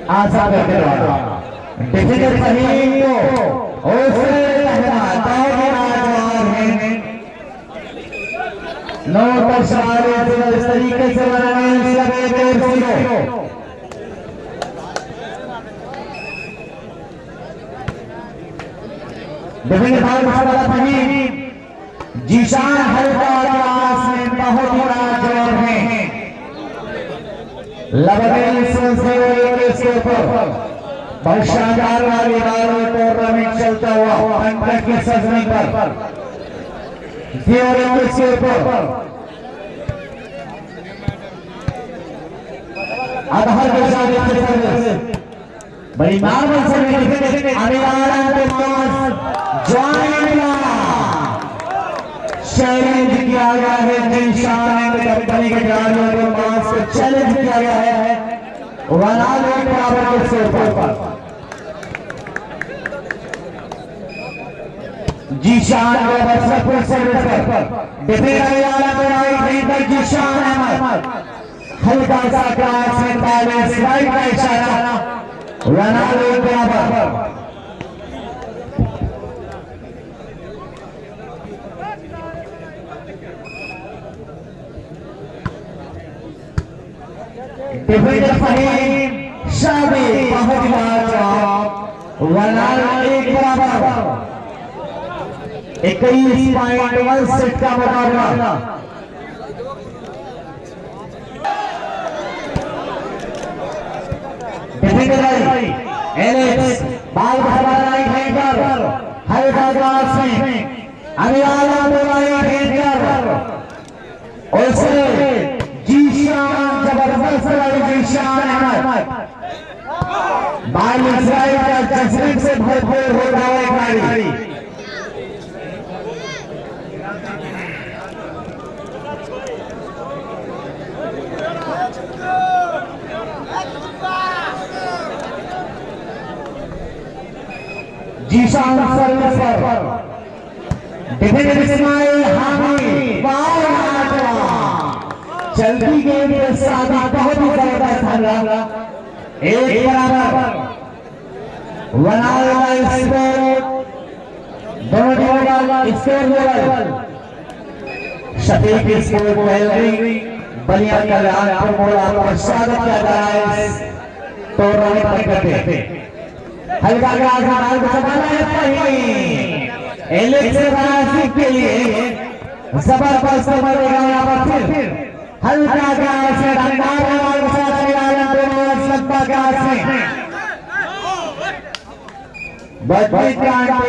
आशा करते रहो डिफिकल्ट फहीम को उससे नो तशवारे से इस तरीके से बनाने लगे बेर डिफिकल्ट फहीम जीशान हल्का क्लास में बहुत बड़ा जोर है लबरेल से इसके ऊपर बहुत शानदार वाली टूर्नामेंट चलता हुआ अंक के सजने पर इसके ऊपर आधार के साथ बड़ी मार्बल से चैलेंज किया गया है जीशान कंपनी के खिलाड़ियों के पास को चैलेंज किया गया है रोनाल्डो बराबर के स्कोर पर जीशान के बसपुर सर्विस पर डिफेंडर वाला बनाई गई पर जीशान अहमद हल्का सा क्लास में बैलेंस राइट का इशारा रोनाल्डो बराबर डिफेंडर फहीम शादी बहुत एक बराबर 21.1 सेट का मुकाबला डिफेंडर एलेक्स बाल भरवाई हैकर हल्का ग्लास में अनिवार्य बोलाई हैकर उसे जीशान जबरदस्त जीशान अहमद बाल इजराइल का जज्बे से भरपूर हो रहा है गाड़ी जीशान सर्विस पर डिफेंडर इस्माइल हामी चलती गेम के साथ बहुत ही जबरदस्त हल्ला एक बराबर दोनों स्कोर लेवल शफीक स्कोर बलिया कल्याण पर स्वागत किया जा रहा है टूर्नामेंट करते हल्का के लिए जबरदस्त फिर हल्का ग्लास में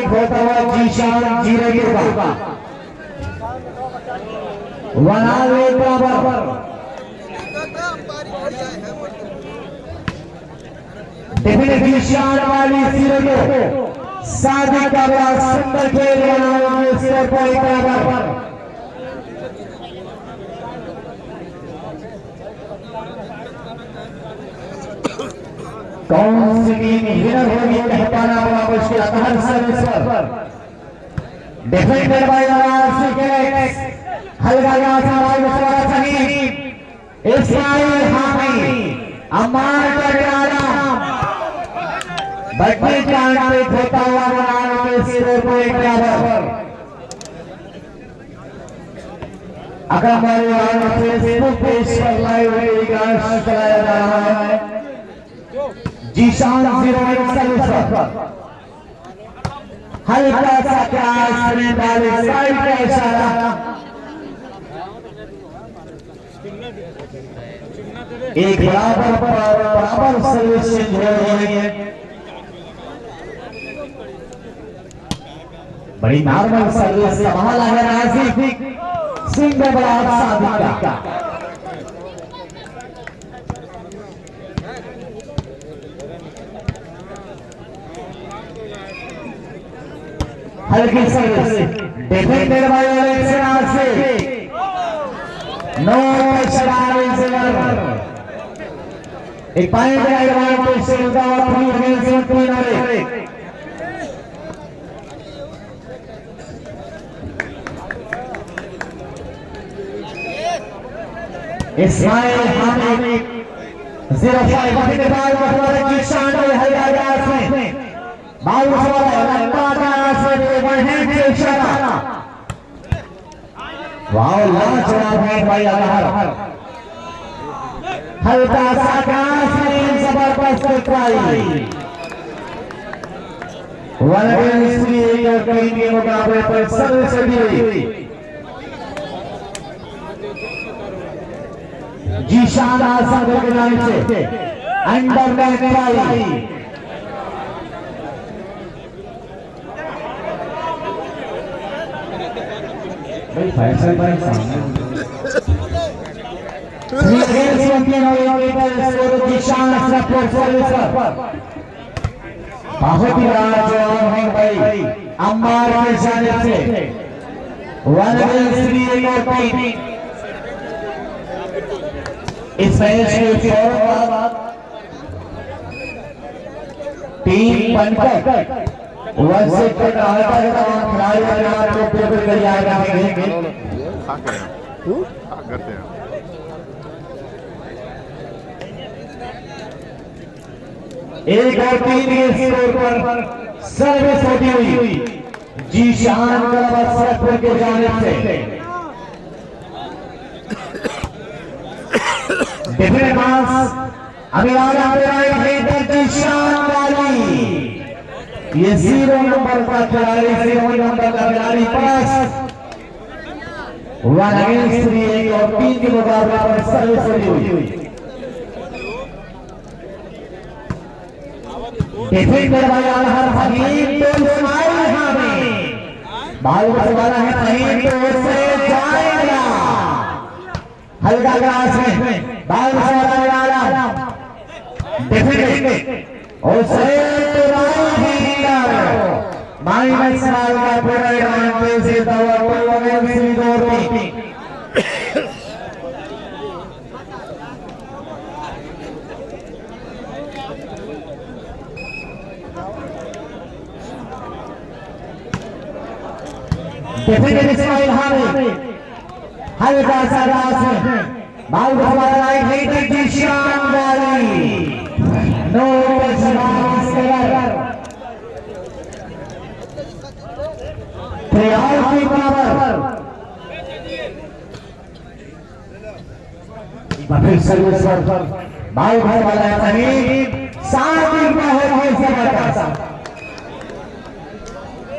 होता हुआ जीशान जीरो गिरवा बराबर जीशान वाली जीरो शादी का बड़ा सुंदर खेल बराबर कौन सी टीम विनर होगी कहपाना बड़ा मुश्किल हर सर्विस पर डिफेंडर बाय हल्का इस्माइल हामी अम्मार का बड्डी कांड होता हुआ बनाने के सिरे को एक बराबर अकरम फेसबुक पेज पर लाइव टेलीकास्ट चलाया जा रहा है जीशान सर्विस पर हल्का सा क्लास में डाले साइड का इशारा एक बराबर सर्विस चेंज हो रही है बड़ी नॉर्मल सर्विस संभाला है नासिक सिंह बड़ा सादिक का हल्की सर्विस डिफेंडर बाय एलेक्स से नो एक पॉइंट एडवांटेज से इस्माइल हामी 05 के बाद बाउंस वाला लंबा गाना से बढ़े के इशारा वाह लाजवाब है भाई अल्लाह हल्का सा घास में जबरदस्त ट्राई वन अगेंस्ट थ्री और टीम के मुकाबले पर सर्विस दी जीशान आसान के जाने से अंडर बैक ट्राई भाई फैसल भाई सामने थ्री अगेंस्ट वन के नौ स्कोर जीशान आसान पर सर्विस पर बहुत ही लाजवाब है भाई अम्बार के जाने से वन अगेंस्ट थ्री और टीम इस मैच के फौरन बाद टीम बनकर वन से तमाम खिलाड़ियों को बिल्कुल तैयार रहेंगे एक और टीम के स्कोर पर सर्विस होती हुई जीशान सरपुर के जानिब से डिफेंड पास अभी आगे है जीशान वाली ये 0 नंबर का खिलाड़ी 0 नंबर का खिलाड़ी पास वन अगेंस्ट 3 एक और 3 के मुकाबले पर सर्विस होती हुई डिफेंडर भाई हर फहीम तो स्माइल हमें बाल वाला है फहीम तो से जाएगा हल्का ग्रास में बाल वाला डिफेंडर और से माइनस मार का पूरा इनाम में से दवा को से दौड़ती डिफेंडर इस्माइल हारे हल्का सा रास है बाल हमारा राइट हेड जीशान वाली नो टच स्कोर प्लेयर की बराबर फिर सर्विस पर बाल वाला फहीम साथ ही है जबरदस्त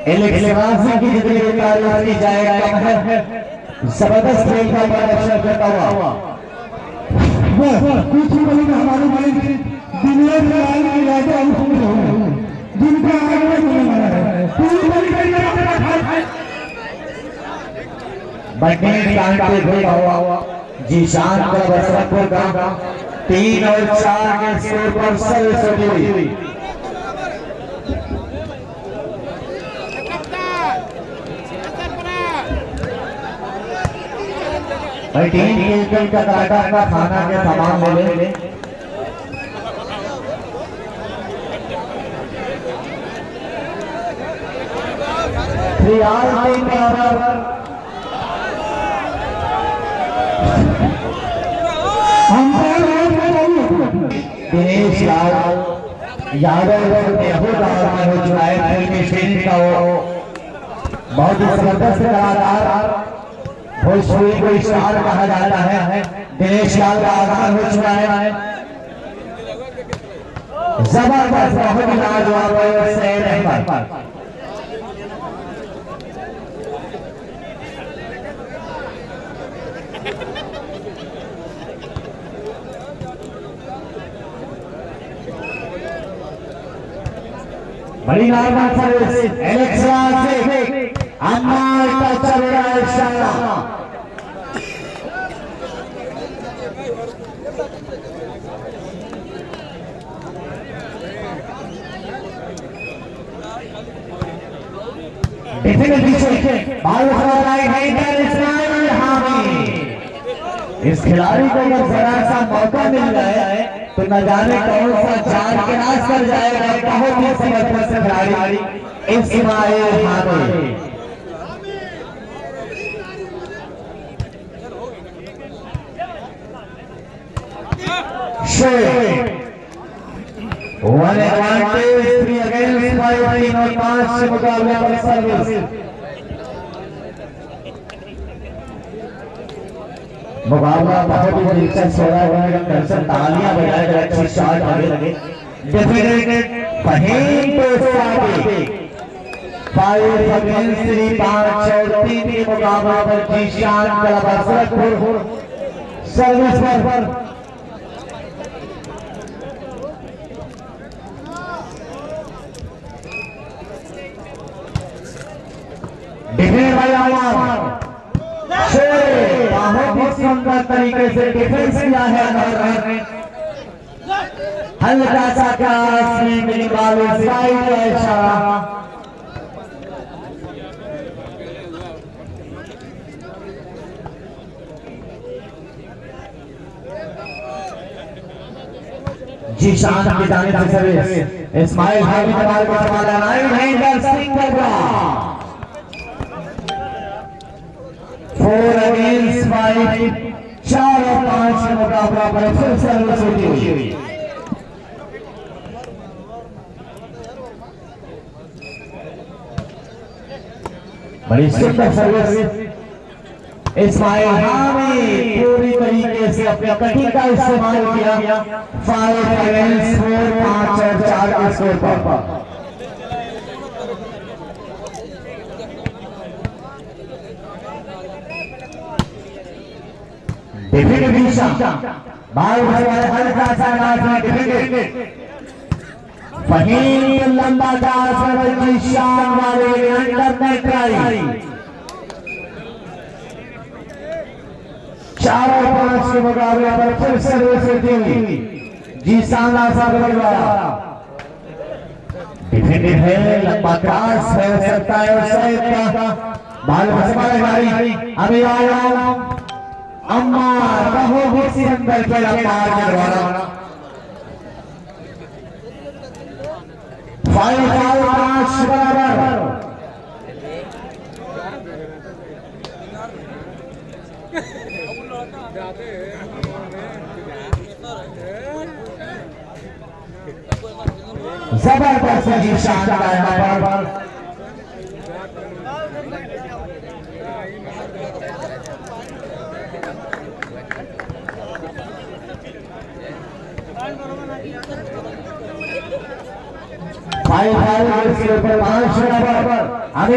इलेक्ट्रासी की जितनी तारीफ की जाएगा है जबरदस्त खेल का प्रदर्शन करता हुआ कुछ ही बड़ी हमारी बड़ी दुनिया में आने की लाइटें हम सुन रहे हैं जिनका आगे होने वाला है पूरी बड़ी बड़े प्लांट पे भेजा हुआ जीशान का बसरपुर का 3 और 4 के स्कोर पर सर्विस होती हुई भाई टीम के का काटा का खाना के सामान ले ले दिनेश यादव हो चुका है फिल्मी फिल्म का वो बहुत ही जबरदस्त कलाकार भोजपुरी को स्टार कहा जाता है दिनेश लाल का आगान हो चुका है जबरदस्त बहुत ही लाजवाब सैर अहमद बड़ी लाजवाब सर्विस एलेक्सा से अम्मार का चल रहा है इशारा इस खिलाड़ी को अगर जरा सा मौका मिल जाए तो न जाने कौन सा चार के रास कर जाएगा। बहुत ही समर्पित खिलाड़ी Ismail Hamid. One advantage 3 against 5 3 और 5 के मुकाबले पर सर्विस। मुकाबला बहुत ही दिलचस्प हो रहा है। दर्शक तालियां बजाए कर अच्छी शॉट आगे लगे। डेफिनेट फहीम तो आगे 5 अगेंस्ट 3 5 और 3 के मुकाबले पर जीशान कलाबरसपुर सर्विस पर डिफेंस भाई आवाज बहुत ही सुंदर तरीके से डिफेंस किया है। हल्का सा स्विंग निकाले साइड का इशारा। जीशान की जानिब से सर्विस। इस्माइल भाई कमाल का सवाल है। सिंगल 4 अगेंस्ट 5 4 और 5 के मुकाबला पर फिर सर्विस होती हुई। बड़ी सुंदर सर्विस। इस्माइल हामिद पूरी तरीके से अपने कटी का इस्तेमाल किया। 5 अगेंस्ट 4 5 और 4 के स्कोर पर हल्का सा फहीम लंबा जीशान वाले अंडर नेट ट्राई। 4 और 5 के मुकाबले पर फिर सर्विस होती हुई। जीशान डिफेंडेड है। लंबा क्रॉस है सकता है उस का बाल अभी आया अम्मार बहुत ही अंदर के अम्मार के द्वारा 5 बराबर। जबरदस्त जीशान का यहाँ पर के ऊपर 5 बराबर। अभी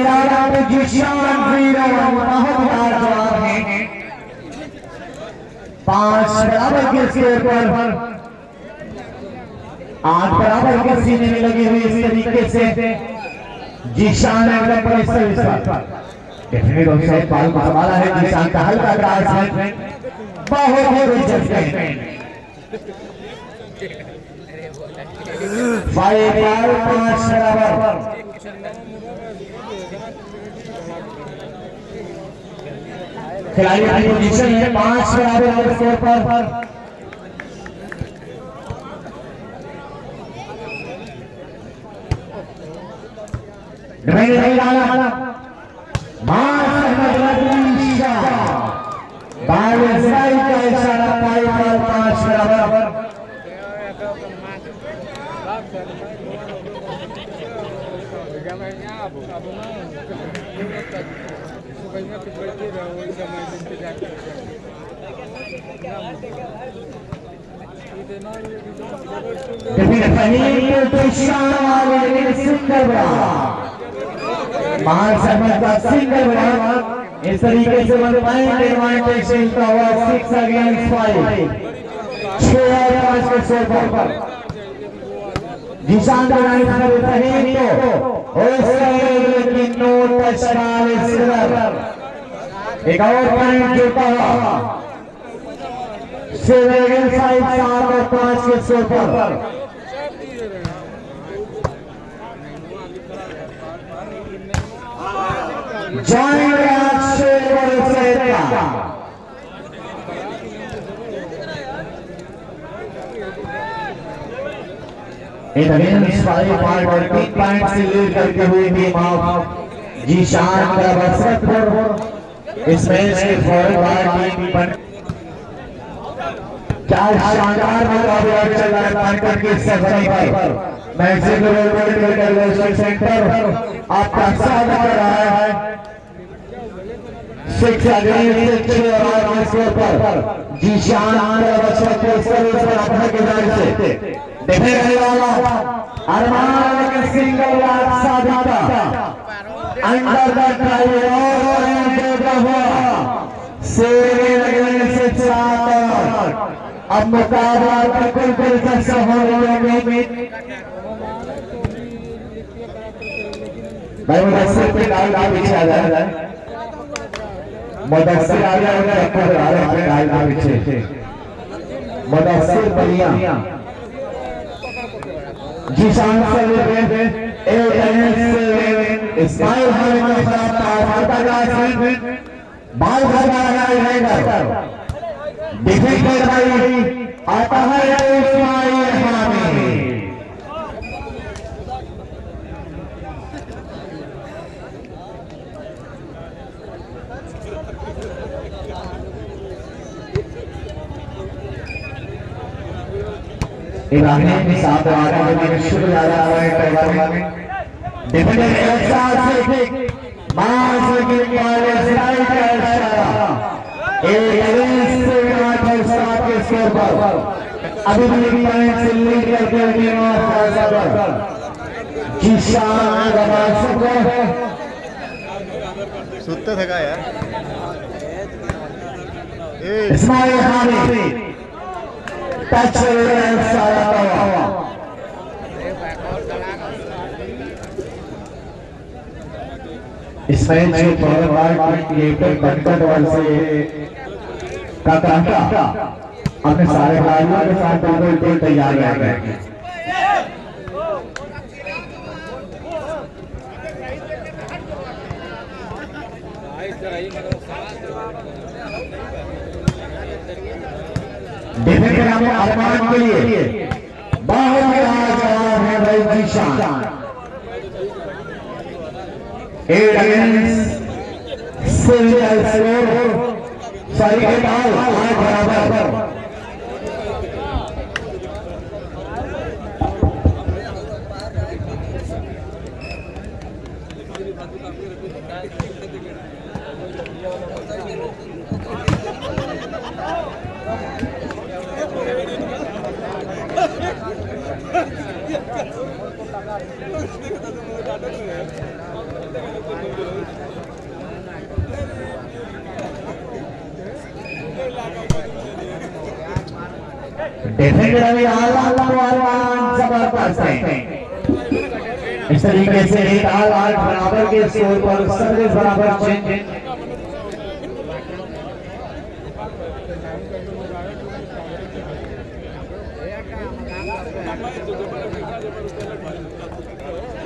जीशान बहुत जवाब है। 5 बराबर के स्कोर पर 8 बराबर के सीने में लगी हुई इस तरीके से जीशान पर सर्विस डेफिनेट ऑफसाइड बॉल को संभाला है। जीशान का हल्का क्रॉस है। बहुत ही दिलचस्प है। 5 बराबर। खिलाड़ी की पोजीशन है 5 बराबर के स्कोर पर। का इशारा 5 बराबर। इस तरीके से 1 पॉइंट एडवांटेज मिलता हुआ 6 अगेंस्ट 5 6 और 5 के स्कोर पर जीशान को एक और पॉइंट जोड़ता हुआ 7 अगेंस्ट 5 7 और 5 के स्कोर पर जॉइंट अगेंस्ट 5 और 3 पॉइंट से लीड करते हुए टीम ऑफ जीशान कलाबरसपुर इस मैच के फॉरवर्ड टीम क्या शानदार मुकाबला चल रहा है मार्केट की सफाई पर मैक्सिको रेलवे सेंटर आपका स्वागत कर रहा है। 6 अगेंस्ट 6 और स्कोर पर जीशान अपने किनारे से देखने वाला अरमान के सिंगल लाख साबिता अंडर द ट्राई और से 4 अब मुकाबला बिल्कुल दिलचस्प होने में भाई मुदस्सिर पे डाल पीछे आ जाए मुदस्सिर आ जाए डाल पीछे मुदस्सिर बढ़िया जीशान से इस्माइल बाल डिफेंडर भाई आता है इस्माइल हामिद। इब्राहिम साहब आगे शुरू जा रहा है टूर्नामेंट डिफेंडर एक साथ से मास की वाले स्ट्राइक का इशारा के स्कोर पर अभी भी पॉइंट से लीड करके टीम जीशान सुत्ते थका यार इस्माइल हामिद टच सारा इसमें जो फॉरवर्ड ये बटकट वाल से का कांटा अपने सारे खिलाड़ियों के साथ बिल्कुल तैयार रहेंगे। डिफेंडर हमें अरमान के लिए बहुत जवाब है भाई जीशान 8 अगेंस्ट सिंगल स्कोर सही के डाल बराबर डिफेंडर अभी जबरदस्त है। इस तरीके से 8 बराबर के स्कोर पर सर्विस बराबर चेंज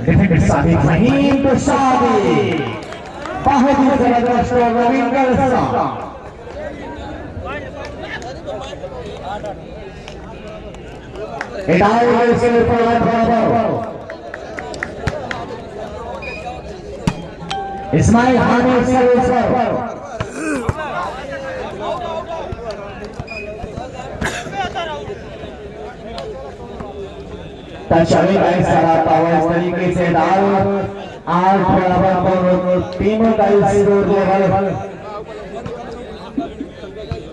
डिफेंडर साथी महीन तो शादी बहुत ही जबरदस्त रविंदर साहब इस्माइल हामिद सर्विस तशरीफ सारा पावर इस तरीके से डाल 8 बराबर पर टीमों का स्कोर लेवल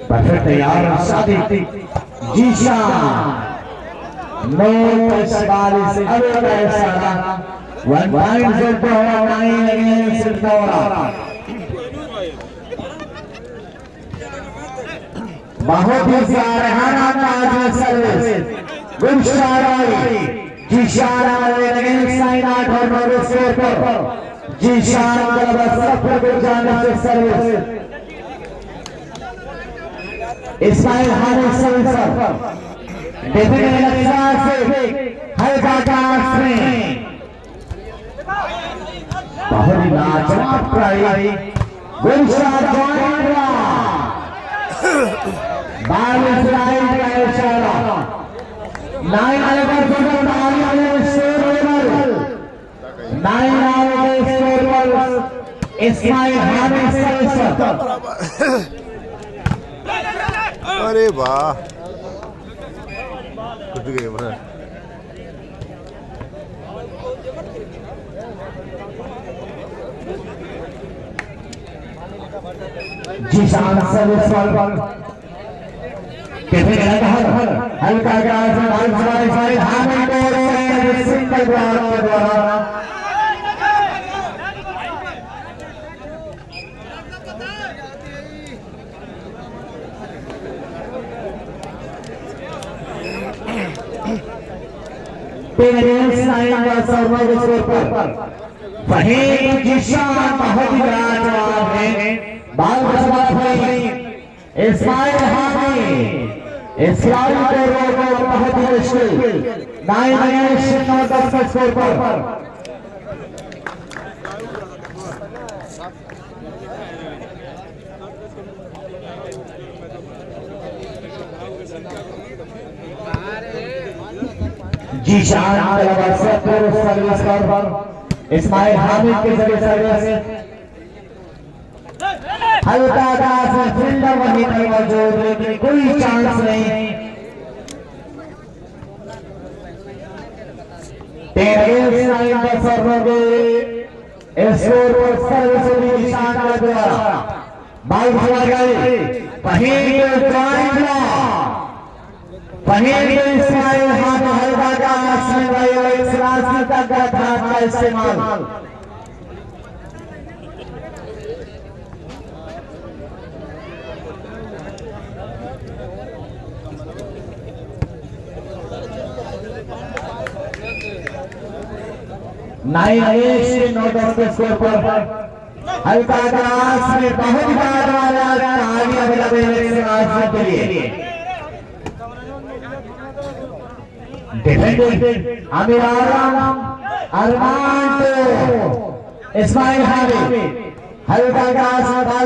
परफेक्ट तैयार शादी जीशान 9 45 अभी का इशारा 1.09 अगेंस्ट 4 बहुत ही सराहना service good shot Zeeshan against 8 और 9 स्कोर पर जीशान का सफर को जाने से service Ismail Hamid service defender से हल्का काश में बहुत ही लाजवाब ट्राई गुड शॉट बाल इस्राइल का इशारा 9 ओवर पर इस्माइल हामिद अरे वाह फंस गए वहाँ। जीशान सर्विस पर कितने हल्का ग्रास में भाग सवारी सारे धामे को सिंगल द्वारा फहीम जीशान बहुत ही बड़ा जवाब है। बाल इस्माइल हामी इस्लाम को रोकना बहुत ही मुश्किल। 9 का स्कोर पर जीशान सर्विस पर इस्माइल हामिद के जरिए सर्विस हल्का ग्रास में फील्डर वहीं पर मौजूद, लेकिन कोई चांस नहीं। स्कोर पर सर्विस जीशान का द्वारा बाल गई फहीम इस्माइल हाथ हल्का ग्रास में का इस्तेमाल के स्कोर पर हल्का ग्रास में बहुत के लिए डिफेंडेड आमिर अरमान तो इस्माइल हामी हल्का ग्रास में बाल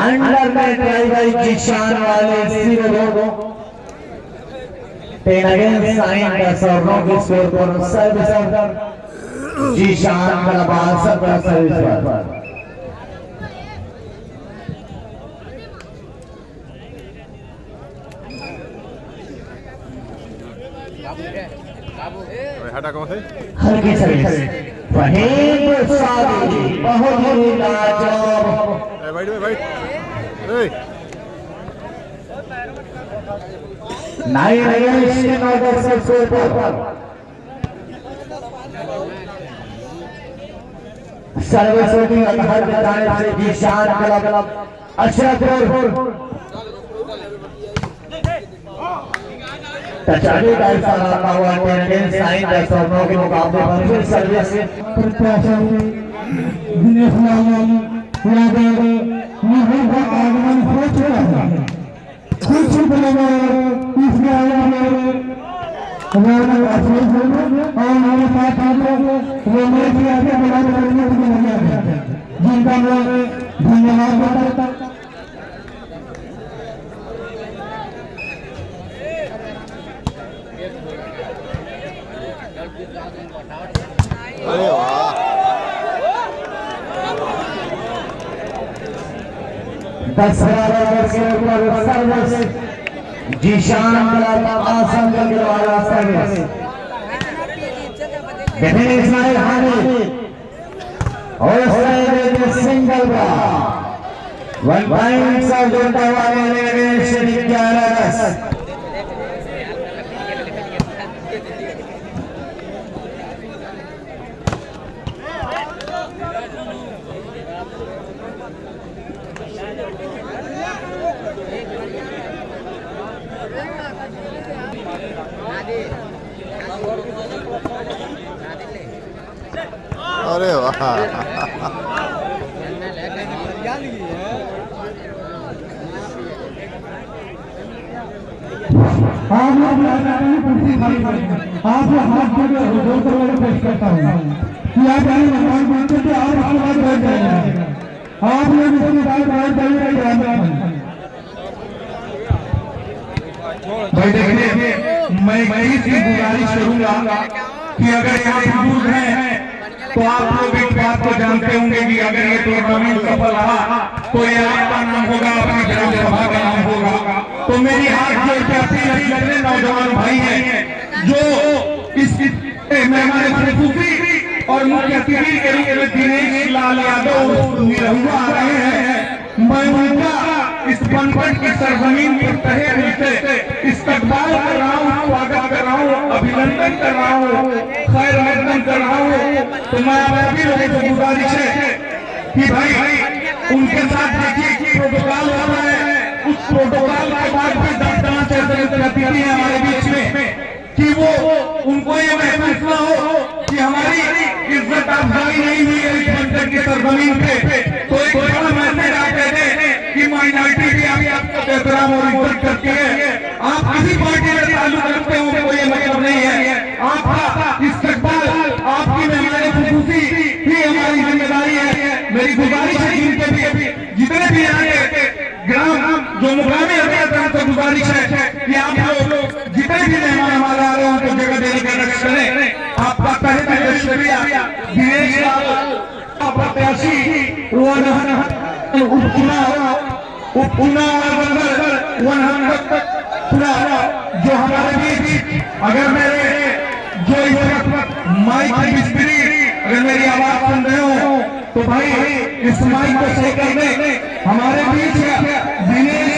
अंडर में ट्राई बाई जीशान वाले 0 10 अगेंस्ट 9 का सर्वों के स्कोर पर सर्विस जीशान का बाल सर्विस पर हटा कौन से हल्की सर्विस फहीम सादी बहुत ही लाजवाब। बैठ 9 का स्कोर पर सर्विस होगी हर मैदान से जीशान क्लब अशरफ तचाली का इशारा रखा हुआ है। 9 के मुकाबले पर फिर सर्विस प्रत्याशी दिनेश लाल यादव का आगमन हो चुका है। कुछ ही दिनों में इस ग्राउंड में हमारे और हमारे साथ वो मैच आगे बढ़ाने के लिए जिनका मैं धन्यवाद करता हूं। अरे वाह 10,000 के ऊपर सर्विस जीशान आसन करने वाला सर्विस इस्माइल हामी और सिंगल का 1 पॉइंट से जोड़ने वाले शरीफ 11 अरे वाह आप हाथ जोड़ कर पेश करता हूँ कि आप मकान बनते थे और उसके बाद बैठ जाएंगे। आप लोग इसके बाद बैठ जाइए। भाई देखिए मैं इसकी गुजारिश करूंगा कि अगर यहाँ बुजुर्ग हैं तो आप लोग इस बात को जानते होंगे कि अगर ये टूर्नामेंट सफल रहा तो ये आपका नाम होगा, अपनी ग्राम सभा का नाम होगा। तो मेरी हाथ जोड़ के अपील है, जितने नौजवान भाई हैं जो इस मेहमान खसूसी और मुख्य अतिथि के रूप में दिनेश लाल यादव निरहुआ आ रहे हैं, मैं उनका इस बनपट की सरजमीन पर तहे दिल से इस्तकबाल कर रहा हूँ, स्वागत कर रहा हूँ, अभिनंदन कर रहा हूँ, खैर मकदम कर रहा हूँ। तो मैं सभी लोगों को गुजारिश है कि भाई उनके साथ देखिए प्रोटोकॉल हो रहा है, उस प्रोटोकॉल के बाद भी 10 अतिथि हैं हमारे बीच में कि वो उनको ये महसूस न हो कि हमारी इज्जत अफजाई नहीं हुई है इस बनपट की सरजमीन पे। तो एक बड़ा मैसेज आप कहते हैं कि माइनॉरिटी भी आपका एहतराम और इज्जत करती है। आप किसी पार्टी में ताल्लुक रखते हो कोई मतलब नहीं है, आपका इस्तकबाल आपकी मेहमान खुसूसी ही हमारी जिम्मेदारी है। मेरी गुजारिश है जिनके भी जितने भी आए ग्राम जो मुकामी अध्यक्ष से गुजारिश है कि आप लोग जितने भी मेहमान हमारे आ रहे हैं उनको जगह देने का रक्षा करें। आपका तहे दिल से शुक्रिया। दिनेश लाल प्रत्याशी जो हमारे बीच, अगर मेरे जो इस वक्त माइक की मिस्त्री अगर मेरी आवाज सुन रहे हो तो भाई इस माइक को सही करने हमारे बीच दिनेश